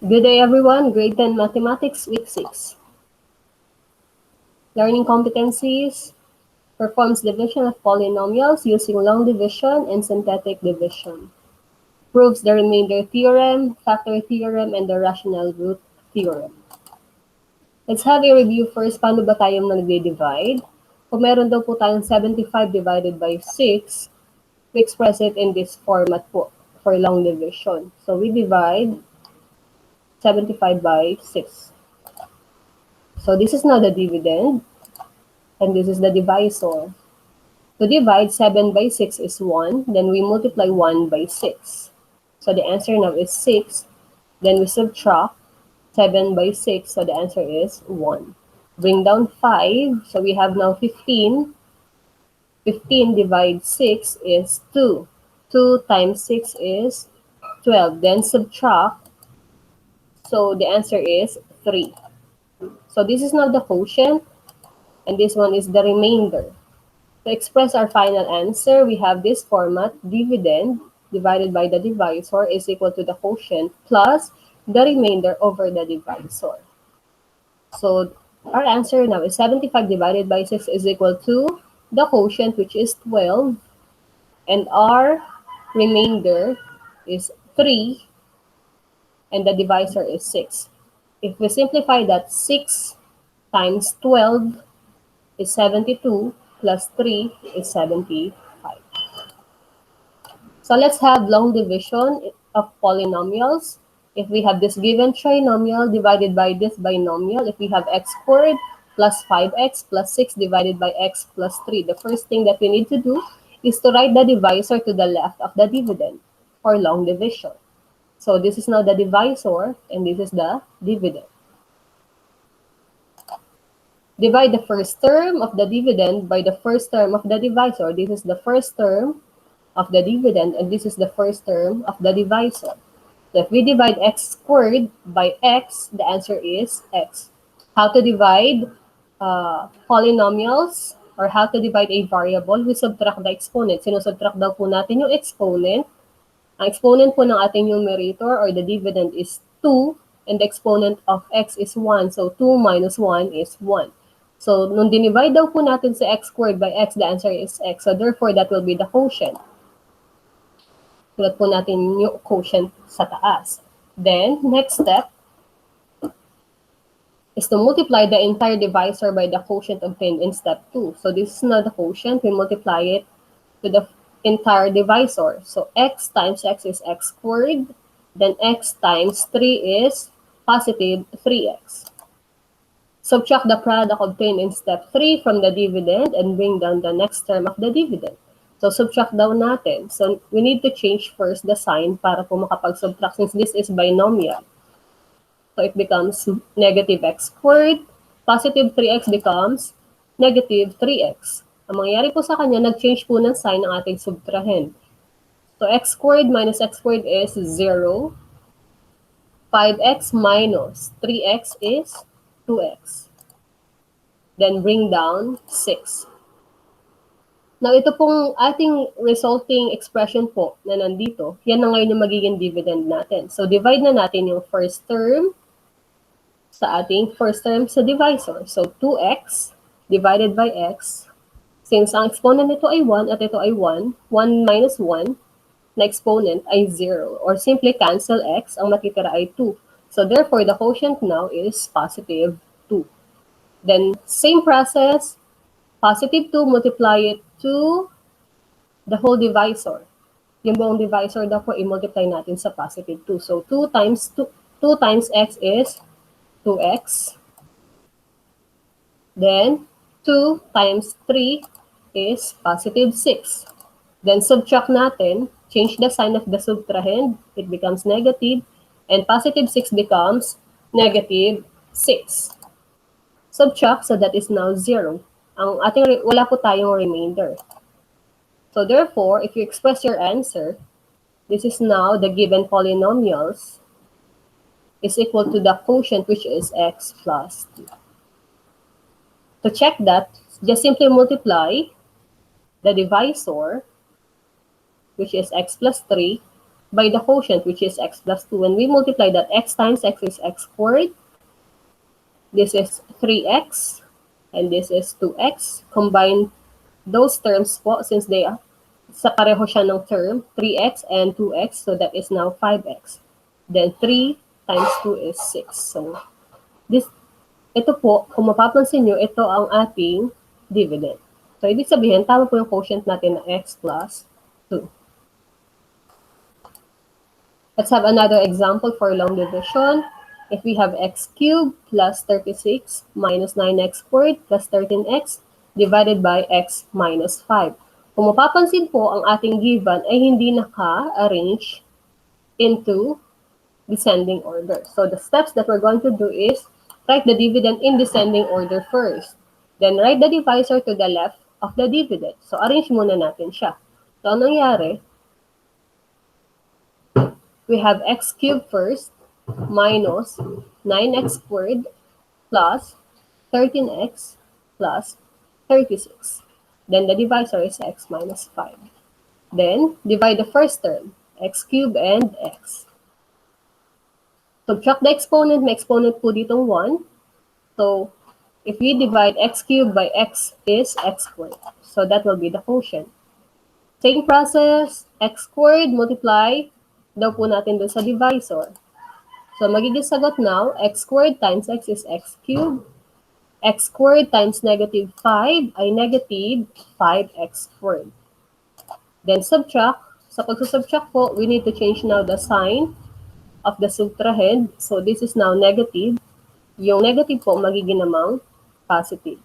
Good day everyone, grade 10 mathematics week 6. Learning competencies, performs division of polynomials using long division and synthetic division. Proves the remainder theorem, factor theorem, and the rational root theorem. Let's have a review first, paano ba tayo nagde-divide? Kung meron daw po tayong 75 divided by 6, we express it in this format po for long division. So we divide 75 by 6. So this is now the dividend, and this is the divisor. To divide 7 by 6 is 1, then we multiply 1 by 6. So the answer now is 6. Then we subtract 7 by 6, so the answer is 1. Bring down 5, so we have now 15. 15 divided 6 is 2. 2 times 6 is 12. Then subtract, so the answer is 3. So this is now the quotient, and this one is the remainder. To express our final answer, we have this format: dividend divided by the divisor is equal to the quotient plus the remainder over the divisor. So our answer now is 75 divided by 6 is equal to the quotient, which is 12, and our remainder is 3, and the divisor is 6. If we simplify that, 6 times 12 is 72, plus 3 is 75. So let's have long division of polynomials. If we have this given trinomial divided by this binomial, if we have x squared plus 5x plus 6 divided by x plus 3, the first thing that we need to do is to write the divisor to the left of the dividend for long division. So this is now the divisor, and this is the dividend. Divide the first term of the dividend by the first term of the divisor. This is the first term of the dividend, and this is the first term of the divisor. So if we divide x squared by x, the answer is x. How to divide polynomials, or how to divide a variable? We subtract the exponent. Sinusubtract daw po natin yung exponent. Ang exponent po ng ating numerator or the dividend is 2, and the exponent of x is 1. So 2 minus 1 is 1. So nung dinivide daw po natin sa x squared by x, the answer is x. So therefore, that will be the quotient. Sulat po natin yung quotient sa taas. Then, next step is to multiply the entire divisor by the quotient obtained in step 2. So this is now the quotient. We multiply it to the entire divisor. So x times x is x squared. Then x times 3 is positive 3x. Subtract the product obtained in step 3 from the dividend and bring down the next term of the dividend. So subtract down natin. So we need to change first the sign para po makapag-subtract, since this is binomial. So it becomes negative x squared. Positive 3x becomes negative 3x. Ang mangyayari po sa kanya, nag-change po ng sign ng ating subtrahend. So x squared minus x squared is 0. 5x minus 3x is 2x. Then bring down 6. Now, ito pong ating resulting expression po na nandito, yan na ngayon yung magiging dividend natin. So, divide na natin yung first term sa ating first term sa divisor. So, 2x divided by x. Since ang exponent nito ay 1 at ito ay 1, 1 minus 1 na exponent ay 0. Or simply cancel x, ang matitira ay 2. So, therefore, the quotient now is positive 2. Then, same process, positive 2, multiply it to the whole divisor. Yung buong divisor daw po, i-multiply natin sa positive 2. So, 2 times x is 2x. Then, 2 times 3 is positive 6. Then, subtract natin, change the sign of the subtrahend, it becomes negative, and positive 6 becomes negative 6. Subtract, so that is now 0. Ang ating, wala po tayong remainder. So therefore, if you express your answer, this is now the given polynomials is equal to the quotient, which is x plus 2. To check that, just simply multiply the divisor, which is x plus 3, by the quotient, which is x plus 2. When we multiply that, x times x is x squared. This is 3x, and this is 2x. Combine those terms po, since they are sa pareho siya ng term, 3x and 2x, so that is now 5x. Then 3 times 2 is 6. So, ito po, kung mapapansin nyo, ito ang ating dividend. So, ibig sabihin, tama po yung quotient natin na x plus 2. Let's have another example for long division. If we have x cubed plus 36 minus 9x squared plus 13x divided by x minus 5. Kung mapapansin po, ang ating given ay hindi naka-arrange into descending order. So the steps that we're going to do is write the dividend in descending order first. Then write the divisor to the left of the dividend. So arrange muna natin siya. So anong nangyari? We have x cubed first minus 9x squared plus 13x plus 36. Then the divisor is x minus 5. Then divide the first term, x cubed and x. Subtract the exponent. May exponent po ditong 1. So if we divide x cubed by x is x squared. So that will be the quotient. Same process, x squared multiply daw po natin dun sa divisor. So magiging sagot now, x squared times x is x cubed. X squared times negative 5 ay negative 5x squared. Then subtract. Sa pagsusubtract po, we need to change now the sign of the subtrahend. So this is now negative. Yung negative po magiging namang positive.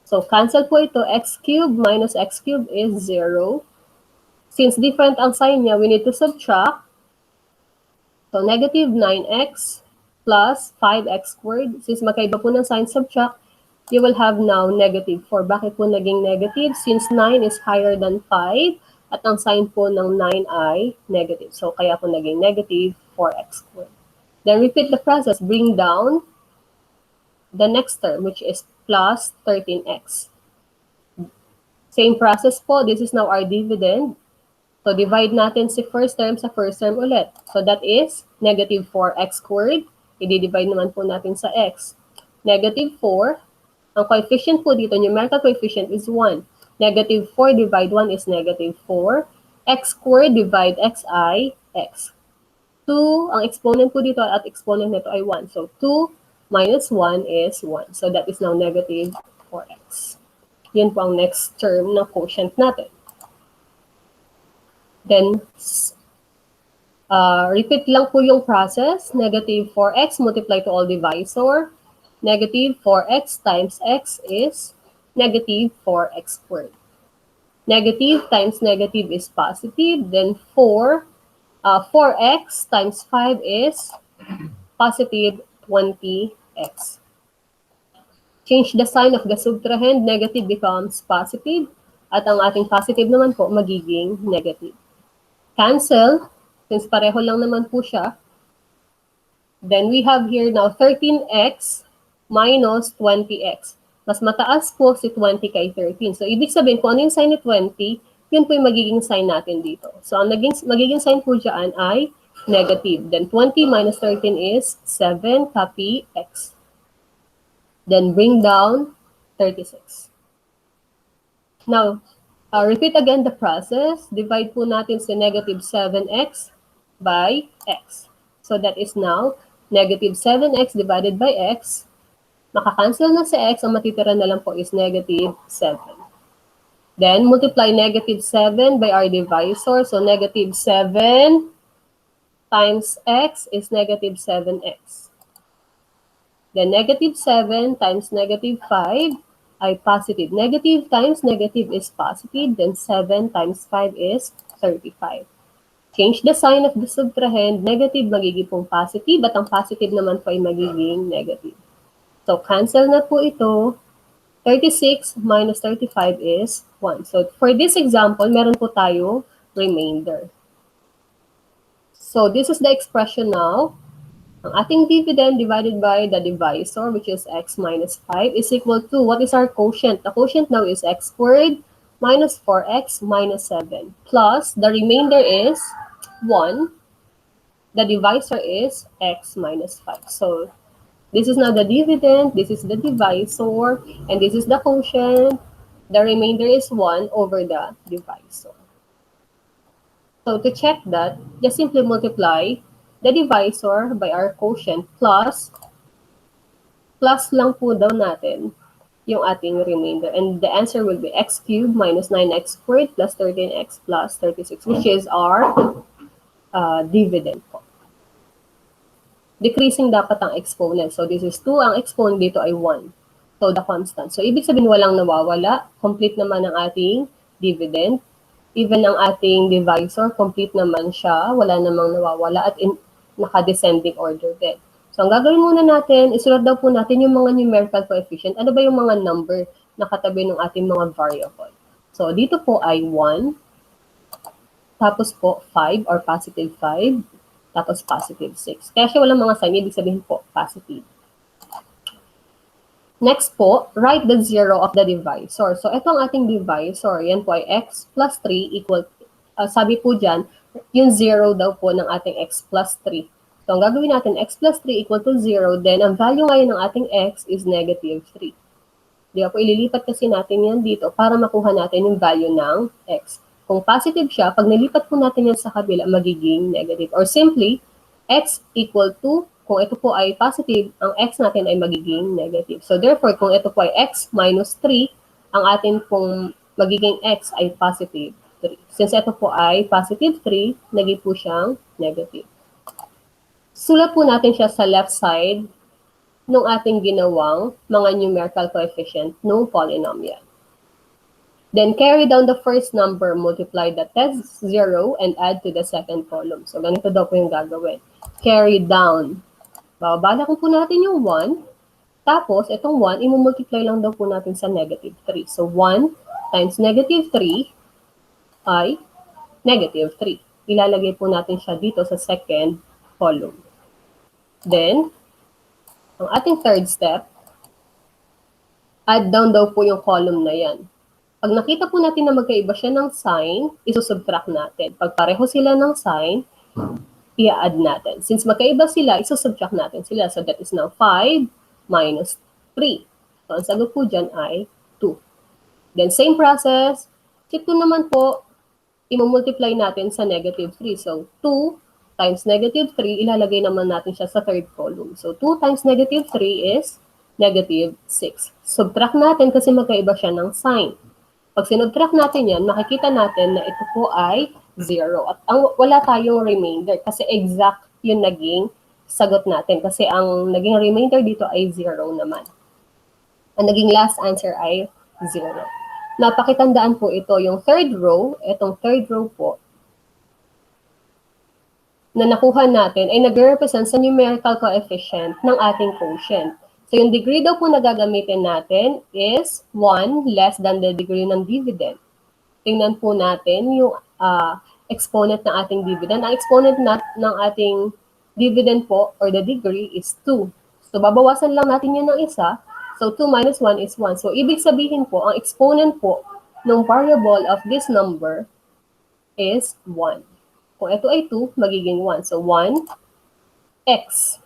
So cancel po ito. X cubed minus x cubed is 0. Since different ang sign niya, we need to subtract. So negative 9x plus 5x squared. Since magkaiba po ng sign, subtract, you will have now negative 4. Bakit po naging negative? Since 9 is higher than 5, at ang sign po ng 9 ay negative. So kaya po naging negative 4x squared. Then repeat the process. Bring down the next term, which is plus 13x. Same process po. This is now our dividend. So, divide natin si first term sa first term ulit. So, that is negative 4x squared. I-divide naman po natin sa x. Negative 4. Ang coefficient po dito, numerical coefficient is 1. Negative 4 divide 1 is negative 4. X squared divide x ay x. 2, ang exponent po dito at exponent nito ay 1. So, 2 minus 1 is 1. So, that is now negative 4x. Yun po ang next term ng quotient natin. Then, repeat lang po yung process. Negative 4x multiply to all divisor. Negative 4x times x is negative 4x squared. Negative times negative is positive. Then 4x times 5 is positive 20x. Change the sign of the subtrahend. Negative becomes positive. At ang ating positive naman po magiging negative. Cancel, since pareho lang naman po siya. Then we have here now 13x minus 20x. Mas mataas po si 20 kay 13. So, ibig sabihin, kung ano yung sign ni 20, yun po yung magiging sign natin dito. So, ang magiging sign po dyan ay negative. Then, 20 minus 13 is 7, copy x. Then, bring down 36. Now, repeat again the process. Divide po natin si negative 7x by x. So that is now negative 7x divided by x. Makakancel na si x. Ang matitira na lang po is negative 7. Then multiply negative 7 by our divisor. So negative 7 times x is negative 7x. Then negative 7 times negative 5 ay positive. Negative times negative is positive. Then 7 times 5 is 35. Change the sign of the subtrahend. Negative magiging pong positive. At ang positive naman po ay magiging negative. So, cancel na po ito. 36 minus 35 is 1. So, for this example, meron po tayo remainder. So, this is the expression now. Ang ating dividend divided by the divisor, which is x minus 5, is equal to, what is our quotient? The quotient now is x squared minus 4x minus 7. Plus, the remainder is 1. the divisor is x minus 5. So this is now the dividend, this is the divisor, and this is the quotient. The remainder is 1 over the divisor. So to check that, just simply multiply the divisor by our quotient plus lang po daw natin yung ating remainder. And the answer will be x cubed minus 9x squared plus 13x plus 36, which is our dividend po. Decreasing dapat ang exponent. So this is 2. Ang exponent dito ay 1. So the constant. So ibig sabihin walang nawawala. Complete naman ang ating dividend. Even ang ating divisor, complete naman siya. Wala namang nawawala at naka-descending order din. So ang gagawin muna natin, isulat daw po natin yung mga numerical coefficient. Ano ba yung mga number na katabi ng ating mga variable? So dito po ay 1. Tapos po 5 or positive 5. Tapos positive 6. Kaya siya walang mga sign, ibig sabihin po, positive. Next po, write the zero of the divisor. So, ito ang ating divisor. Yan po ay x plus 3 equal, sabi po dyan, yung zero daw po ng ating x plus 3. So, ang gagawin natin, x plus 3 equal to 0, then ang value ngayon ng ating x is negative 3. Di ba po, ililipat kasi natin yan dito para makuha natin yung value ng x. Kung positive siya, pag nilipat po natin yan sa kabila, magiging negative. Or simply, x equal to, kung ito po ay positive, ang x natin ay magiging negative. So therefore, kung ito po ay x minus 3, ang atin pong magiging x ay positive 3. Since ito po ay positive 3, naging po siyang negative. Sulat po natin siya sa left side nung ating ginawang mga numerical coefficient ng polynomial. Then carry down the first number, multiply the test 0, and add to the second column. So, ganito daw po yung gagawin. Carry down. Babala po natin yung 1. Tapos, itong 1, imumultiply lang daw po natin sa negative 3. So, 1 times negative 3 ay negative 3. Ilalagay po natin siya dito sa second column. Then, ang ating third step, add down daw po yung column na yan. Pag nakita po natin na magkaiba siya ng sign, isusubtract natin. Pag pareho sila ng sign, i-add natin. Since magkaiba sila, isusubtract natin sila. So that is now 5 minus 3. So ang sagot po dyan ay 2. Then same process, si 2 naman po, imumultiply natin sa negative 3. So 2 times negative 3, ilalagay naman natin siya sa third column. So 2 times negative 3 is negative 6. Subtract natin kasi magkaiba siya ng sign. Pag sinubtract natin yan, makikita natin na ito po ay 0. At wala tayong remainder kasi exact yung naging sagot natin. Kasi ang naging remainder dito ay 0 naman. Ang naging last answer ay 0. Napakitandaan po ito, yung third row, itong third row po, na nakuha natin ay nag-represent sa numerical coefficient ng ating quotient. So, yung degree daw po na gagamitin natin is 1 less than the degree ng dividend. Tingnan po natin yung exponent ng ating dividend. Ang exponent ng ating dividend po, or the degree, is 2. So, babawasan lang natin yun ng isa. So, 2 minus 1 is 1. So, ibig sabihin po, ang exponent po ng variable of this number is 1. Kung ito ay 2, magiging 1. So, 1, x.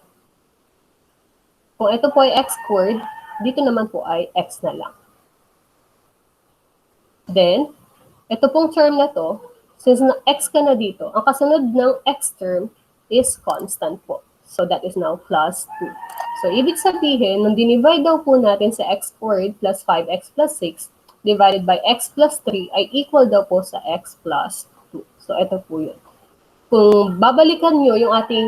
Kung ito po ay x squared, dito naman po ay x na lang. Then, ito pong term na to, since na x ka na dito, ang kasunod ng x term is constant po. So, that is now plus 2. So, ibig sabihin, nung dinivide daw po natin sa x squared plus 5x plus 6 divided by x plus 3 ay equal daw po sa x plus 2. So, ito po yun. Kung babalikan nyo yung ating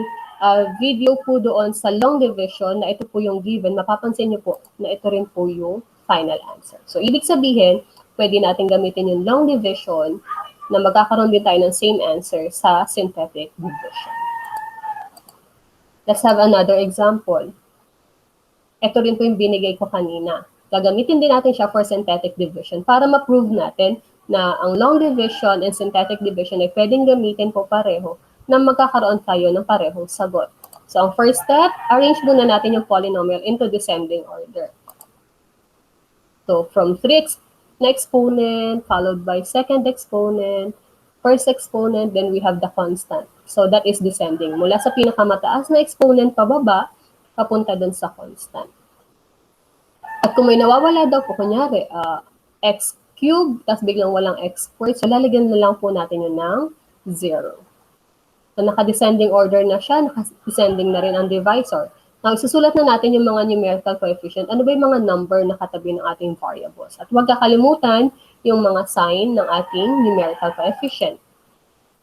video po doon sa long division na ito po yung given, mapapansin nyo po na ito rin po yung final answer. So, ibig sabihin, pwede natin gamitin yung long division na magkakaroon din tayo ng same answer sa synthetic division. Let's have another example. Ito rin po yung binigay ko kanina. Gagamitin din natin siya for synthetic division para ma-prove natin na ang long division and synthetic division ay pwedeng gamitin po pareho na magkakaroon tayo ng parehong sagot. So, ang first step, arrange muna natin yung polynomial into descending order. So, from 3 na exponent, followed by second exponent, first exponent, then we have the constant. So that is descending. Mula sa pinakamataas na exponent pababa, papunta dun sa constant. At kung may nawawala daw po, kunyari, x cube, tapos biglang walang x squared, so lalagyan na lang po natin yun ng 0. So naka-descending order na siya, naka-descending na rin ang divisor. Now, isusulat na natin yung mga numerical coefficient. Ano ba yung mga number na katabi ng ating variables? At huwag kakalimutan yung mga sign ng ating numerical coefficient.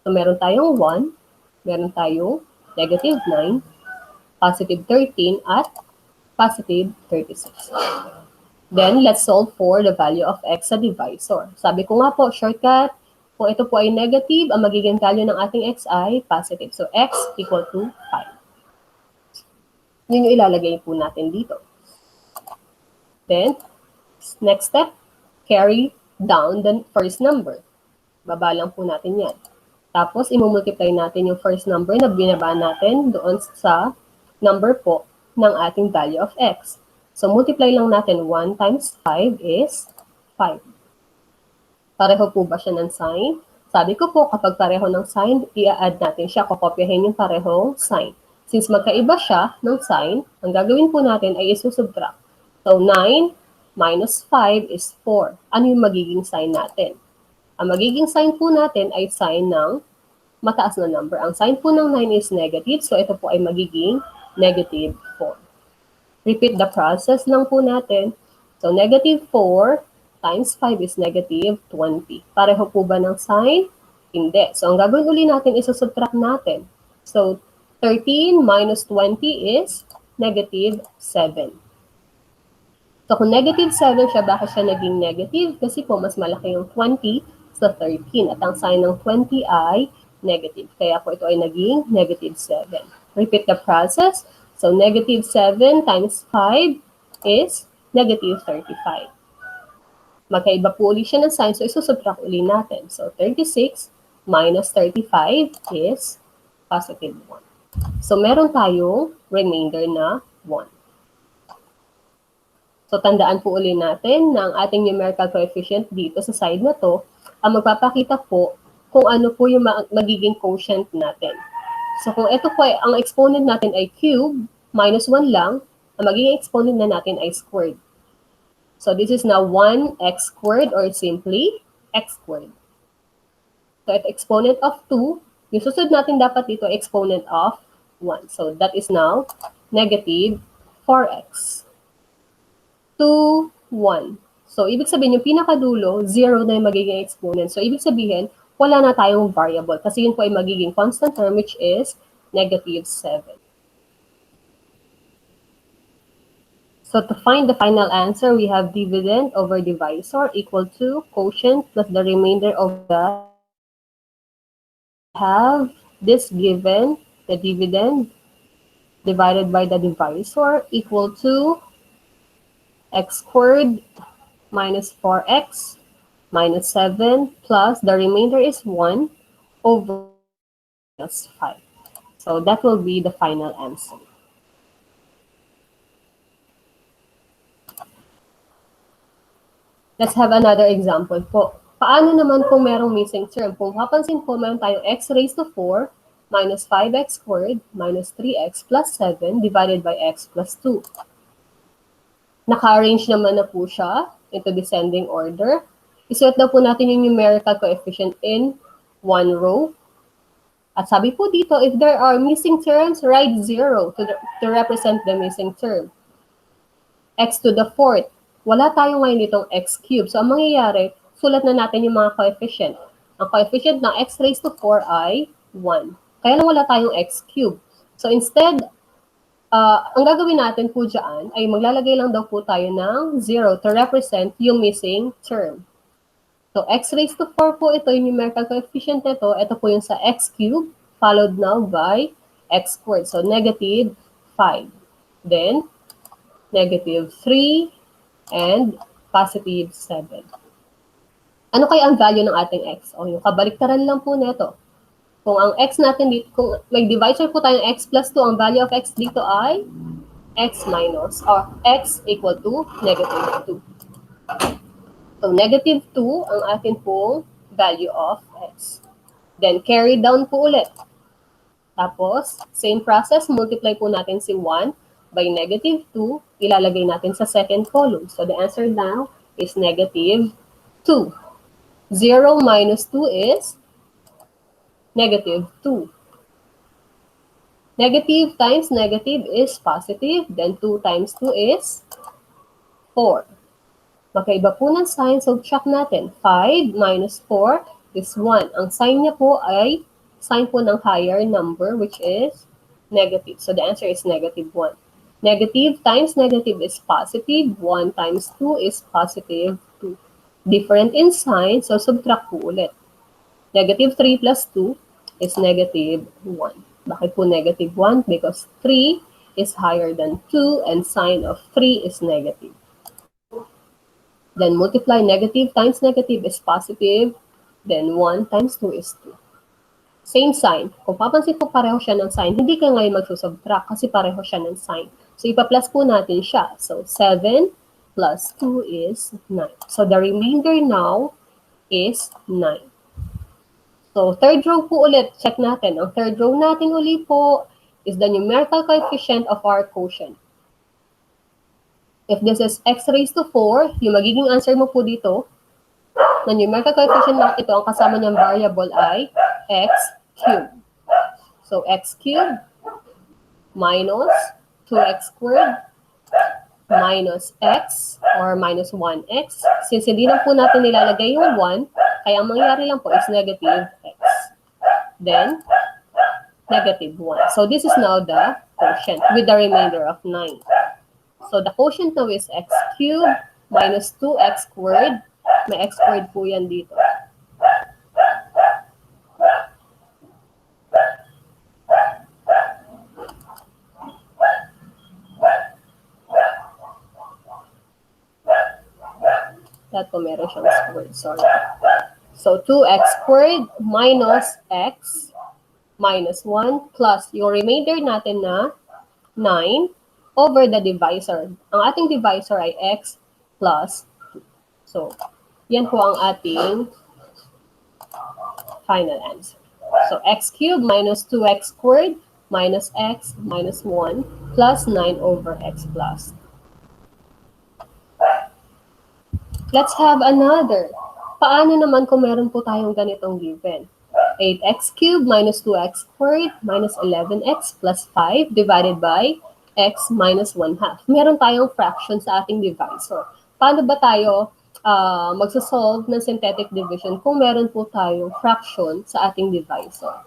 So meron tayong 1, meron tayong negative 9, positive 13, at positive 36. Then, let's solve for the value of x sa divisor. Sabi ko nga po, shortcut, kung ito po ay negative, ang magiging value ng ating x ay positive. So, x equal to 5. Yun yung ilalagay po natin dito. Then, next step, carry down the first number. Baba lang po natin yan. Tapos, imumultiply natin yung first number na binaba natin doon sa number po ng ating value of x. So, multiply lang natin 1 times 5 is 5. Pareho po ba siya ng sign? Sabi ko po, kapag pareho ng sign, i-add natin siya, kokopyahin yung parehong sign. Since magkaiba siya ng sign, ang gagawin po natin ay isusubtract. So, 9 minus 5 is 4. Ano yung magiging sign natin? Ang magiging sign po natin ay sign ng mataas na number. Ang sign po ng 9 is negative, so ito po ay magiging negative 4. Repeat the process lang po natin. So, negative 4 times 5 is negative 20. Pareho po ba ng sign? Hindi. So, ang gagawin uli natin is subtract natin. So, 13 minus 20 is negative 7. So, kung negative 7 siya, bakit siya naging negative? Kasi po, mas malaki yung 20 sa 13. At ang sign ng 20 ay negative. Kaya po ito ay naging negative 7. Repeat the process. So, negative 7 times 5 is negative 35. Magkaiba po ulit siya ng sign, so isusubtract ulit natin. So, 36 minus 35 is positive 1. So, meron tayong remainder na 1. So, tandaan po ulit natin na ang ating numerical coefficient dito sa side na to, ang magpapakita po kung ano po yung magiging quotient natin. So, kung ito po ay, ang exponent natin ay cube, minus 1 lang, ang magiging exponent na natin ay squared. So, this is now 1x squared or simply x squared. So, ito exponent of 2. Yung susunod natin dapat dito exponent of 1. So, that is now negative 4x. 2, 1. So, ibig sabihin, yung pinakadulo, 0 na yung magiging exponent. So, ibig sabihin, wala na tayong variable kasi yun po ay magiging constant term which is negative 7. So to find the final answer, we have dividend over divisor equal to quotient plus the remainder of the. Have this given, the dividend divided by the divisor equal to x squared minus 4x minus 7 plus the remainder is 1 over minus 5. So that will be the final answer. Let's have another example po. Paano naman kung merong missing term? Kung mapapansin po, meron tayong x raised to 4 minus 5x squared minus 3x plus 7 divided by x plus 2. Naka-arrange naman na po siya into descending order. Isulat daw po natin yung numerical coefficient in one row. At sabi po dito, if there are missing terms, write 0 to represent the missing term. X to the 4th. Wala tayo ngayon ditong x cube. So, ang mangyayari, sulat na natin yung mga coefficient. Ang coefficient ng x raised to 4 ay 1. Kaya lang wala tayong x cube. So, instead, ang gagawin natin po dyan ay maglalagay lang daw po tayo ng 0 to represent yung missing term. So, x raised to 4 po ito, yung numerical coefficient nito. Ito po yung sa x cube, followed now by x squared. So, negative 5. Then, negative 3, and positive 7. Ano kaya ang value ng ating x? O yung kabaliktaran lang po nito. Kung ang x natin dito, kung may divisor po tayong x plus 2, ang value of x dito ay x minus, or x equal to negative 2. So, negative 2 ang ating pong value of x. Then, carry down po ulit. Tapos, same process, multiply po natin si 1 by negative 2, ilalagay natin sa second column. So, the answer now is negative 2. 0 minus 2 is negative 2. Negative times negative is positive, then 2 times 2 is 4. Magkaiba po ng sign, so check natin. 5 minus 4 is 1. Ang sign niya po ay sign po ng higher number, which is negative. So the answer is negative 1. Negative times negative is positive. 1 times 2 is positive 2. Different in sign, so subtract po ulit. Negative 3 plus 2 is negative 1. Bakit po negative 1? Because 3 is higher than 2 and sign of 3 is negative. Then multiply negative times negative is positive. Then 1 times 2 is 2. Same sign. Kung papansin po pareho siya ng sign, hindi ka ngayon magsusubtract kasi pareho siya ng sign. So ipa-plus po natin siya. So 7 plus 2 is 9. So the remainder now is 9. So third row po ulit, check natin. Ang third row natin uli po is the numerical coefficient of our quotient. If this is x raised to 4, yung magiging answer mo po dito, na numerical coefficient na ito, ang kasama niyang variable ay x cubed. So x cubed minus 2x squared minus x or minus 1x. Since hindi na po natin nilalagay yung 1, kaya ang mangyayari lang po is negative x. Then, negative 1. So this is now the quotient with the remainder of 9. So the quotient now is x cubed minus 2x squared. May x squared po yan dito. That po meron siyang squared, sorry. So 2x squared minus x minus 1 plus yung remainder natin na 9 over the divisor. Ang ating divisor ay x plus 2. So, yan po ang ating final answer. So, x cubed minus 2x squared minus x minus 1 plus 9 over x plus 2. Let's have another. Paano naman kung meron po tayong ganitong given? 8x cubed minus 2x squared minus 11x plus 5 divided by x minus 1/2. Meron tayong fraction sa ating divisor. Paano ba tayo magsasolve ng synthetic division kung meron po tayong fraction sa ating divisor?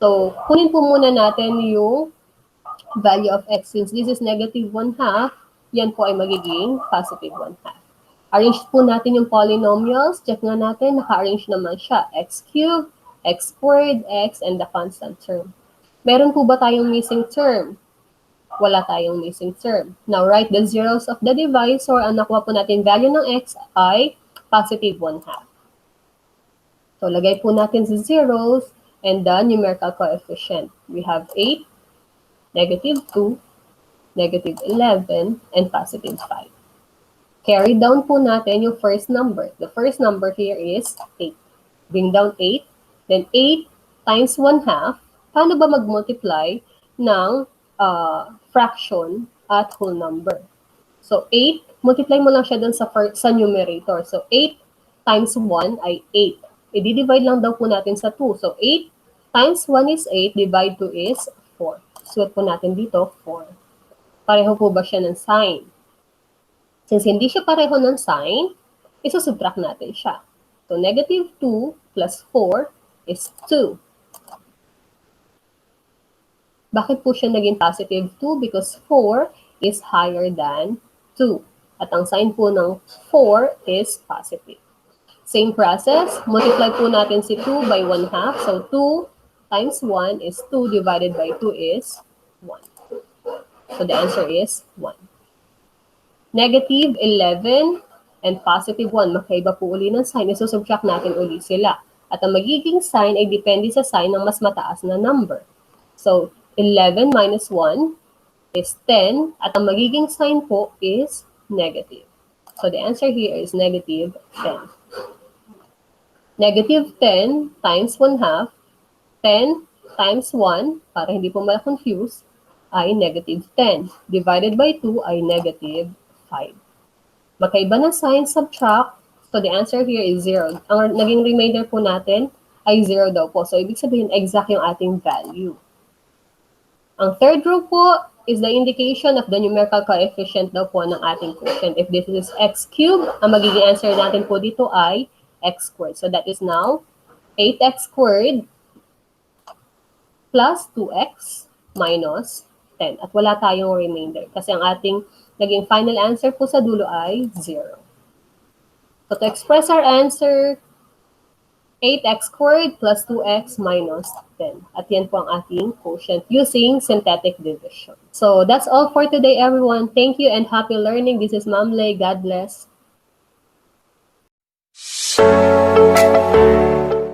So, kunin po muna natin yung value of x. Since this is negative 1/2, yan po ay magiging positive 1/2. Arrange po natin yung polynomials. Check nga natin, naka-arrange naman siya. X cubed, x squared, x, and the constant term. Meron po ba tayong missing term? Wala tayong missing term. Now, write the zeros of the divisor. Ang nakuha po natin value ng x ay positive 1/2. So, lagay po natin sa zeros and the numerical coefficient. We have 8, negative 2, negative 11, and positive 5. Carry down po natin yung first number. The first number here is 8. Bring down 8. Then 8 times 1/2. Paano ba mag-multiply ng fraction at whole number? So 8, multiply mo lang siya dun sa numerator. So 8 times 1 ay 8. I-divide lang daw po natin sa 2. So 8 times 1 is 8, divide 2 is 4. Suot po natin dito, 4. Pareho po ba siya ng sign? Since hindi siya pareho ng sign, isusubtract natin siya. So negative 2 plus 4 is 2. Bakit po siya naging positive 2? Because 4 is higher than 2. At ang sign po ng 4 is positive. Same process, multiply po natin si 2 by 1/2. So 2 times 1 is 2 divided by 2 is 1. So the answer is 1. Negative 11 and positive 1. Magkaiba po uli ng sign. Isusubtract natin uli sila. At ang magiging sign ay depende sa sign ng mas mataas na number. So 11 minus 1 is 10. At ang magiging sign po is negative. So the answer here is negative 10. Negative 10 times 1/2, 10 times 1, para hindi po ma-confuse, ay negative 10. Divided by 2 ay negative 5. Magkaiba ng sign, subtract. So the answer here is 0. Ang naging remainder po natin ay 0 daw po. So ibig sabihin, exact yung ating value. Ang third row po is the indication of the numerical coefficient daw po ng ating quotient. If this is x cubed, ang magiging answer natin po dito ay x squared. So that is now 8x squared plus 2x minus 10. At wala tayong remainder kasi ang ating naging final answer po sa dulo ay 0. So to express our answer, 8x squared plus 2x minus 10. At yan po ang ating quotient using synthetic division. So that's all for today, everyone. Thank you and happy learning. This is Ma'am Lay. God bless.